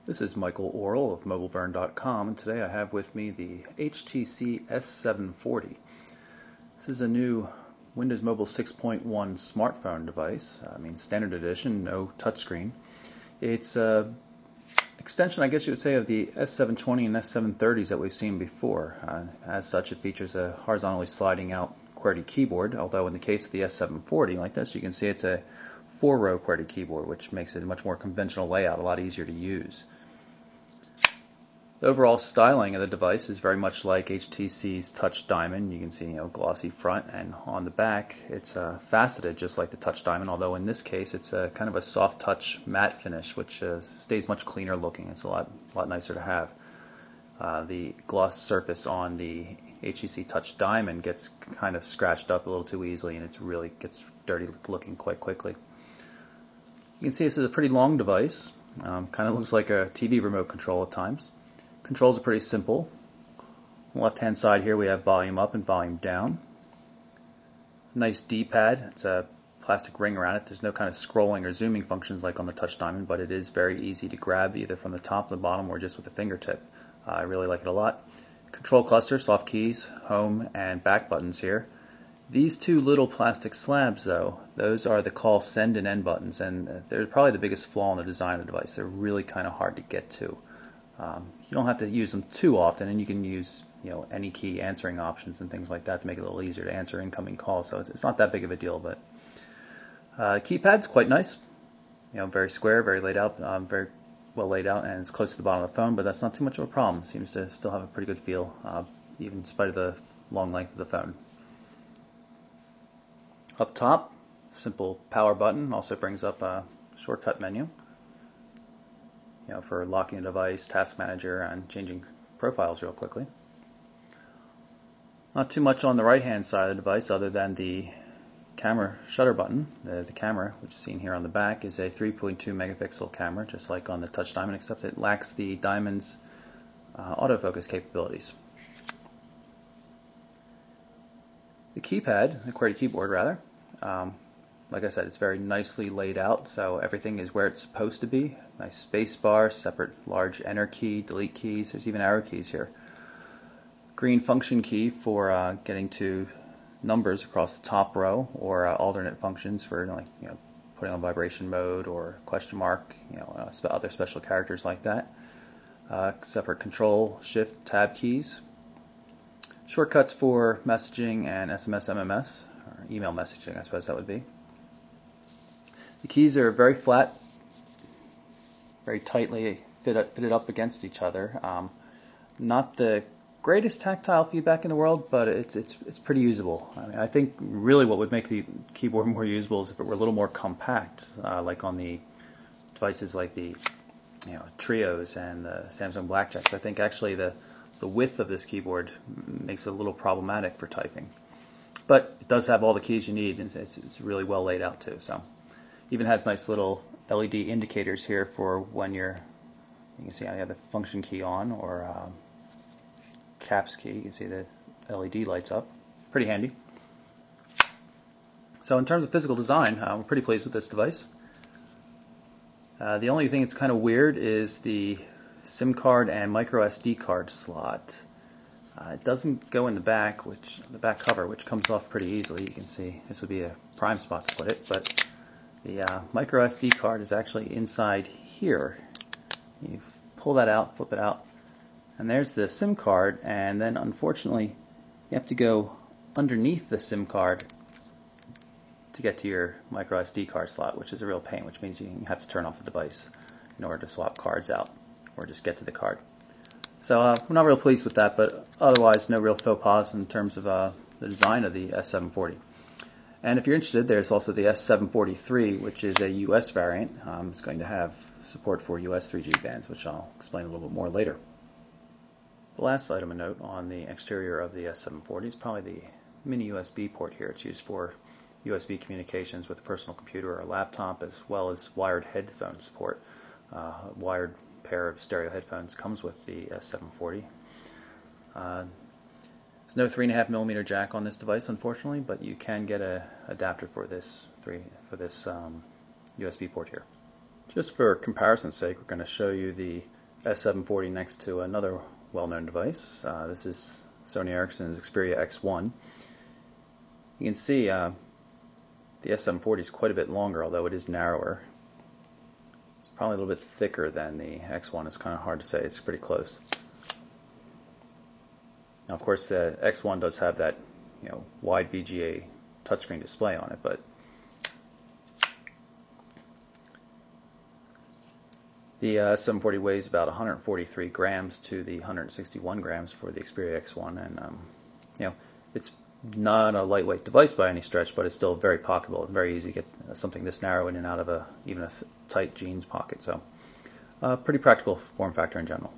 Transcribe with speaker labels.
Speaker 1: This is Michael Orrell of MobileBurn.com, and today I have with me the HTC S740. This is a new Windows Mobile 6.1 smartphone device. Standard edition, no touchscreen. It's an extension, I guess you would say, of the S720 and S730s that we've seen before. As such, it features a horizontally sliding out QWERTY keyboard, although in the case of the S740, like this, you can see it's a 4-row QWERTY keyboard, which makes it a much more conventional layout, a lot easier to use. The overall styling of the device is very much like HTC's Touch Diamond. You can see, glossy front, and on the back it's faceted just like the Touch Diamond, although in this case it's a kind of a soft touch matte finish, which stays much cleaner looking. It's a lot nicer to have. The gloss surface on the HTC Touch Diamond gets kind of scratched up a little too easily, and it really gets dirty looking quite quickly. You can see this is a pretty long device. Kind of looks like a TV remote control at times. Controls are pretty simple. On the left-hand side here we have volume up and volume down. Nice D-pad. It's a plastic ring around it. There's no kind of scrolling or zooming functions like on the Touch Diamond, but it is very easy to grab either from the top to the bottom or just with the fingertip. I really like it a lot. Control cluster, soft keys, home, and back buttons here. These two little plastic slabs, though, those are the call, send, and end buttons, and they're probably the biggest flaw in the design of the device. They're really kind of hard to get to. You don't have to use them too often, and you can use any key answering options and things like that to make it a little easier to answer incoming calls. So it's not that big of a deal, but keypad's quite nice. Very square, very laid out, very well laid out, and it's close to the bottom of the phone. But that's not too much of a problem. It seems to still have a pretty good feel, even in spite of the long length of the phone. Up top, simple power button also brings up a shortcut menu. For locking a device, task manager, and changing profiles real quickly. Not too much on the right-hand side of the device other than the camera shutter button. The camera, which is seen here on the back, is a 3.2 megapixel camera, just like on the Touch Diamond, except it lacks the Diamond's autofocus capabilities. The keypad, the QWERTY keyboard rather, like I said, it's very nicely laid out, so everything is where it's supposed to be. Nice space bar, separate large enter key, delete keys, there's even arrow keys here. Green function key for getting to numbers across the top row, or alternate functions for putting on vibration mode or question mark, other special characters like that. Separate control, shift, tab keys. Shortcuts for messaging and SMS, MMS, or email messaging, I suppose that would be. The keys are very flat, very tightly fitted up against each other. Not the greatest tactile feedback in the world, but it's pretty usable. I think really what would make the keyboard more usable is if it were a little more compact, like on the devices like the Trios and the Samsung Blackjacks. I think actually the width of this keyboard makes it a little problematic for typing. But it does have all the keys you need, and it's really well laid out too. So. Even has nice little LED indicators here for when you can see I have the function key on, or caps key. You can see the LED lights up. Pretty handy. So in terms of physical design, we're pretty pleased with this device. The only thing that's kind of weird is the SIM card and micro SD card slot. It doesn't go in the back, the back cover, which comes off pretty easily. You can see this would be a prime spot to put it, but the micro SD card is actually inside here. You pull that out, flip it out, and there's the SIM card, and then unfortunately you have to go underneath the SIM card to get to your micro SD card slot, which is a real pain, which means you have to turn off the device in order to swap cards out or just get to the card. So we're not real pleased with that, but otherwise no real faux pas in terms of the design of the S740. And if you're interested, there's also the S740 which is a US variant. It's going to have support for US 3G bands, which I'll explain a little bit more later. The last item of note on the exterior of the S740 is probably the mini USB port here. It's used for USB communications with a personal computer or a laptop, as well as wired headphone support. A wired pair of stereo headphones comes with the S740. There's no 3.5mm jack on this device, unfortunately, but you can get an adapter for this USB port here. Just for comparison's sake, we're going to show you the S740 next to another well-known device. This is Sony Ericsson's Xperia X1. You can see the S740 is quite a bit longer, although it is narrower. It's probably a little bit thicker than the X1. It's kind of hard to say. It's pretty close. Now, of course, the X1 does have that, wide VGA touchscreen display on it, but the S740 weighs about 143 grams to the 161 grams for the Xperia X1, and it's not a lightweight device by any stretch, but it's still very pocketable. It's very easy to get something this narrow in and out of even a tight jeans pocket. So, pretty practical form factor in general.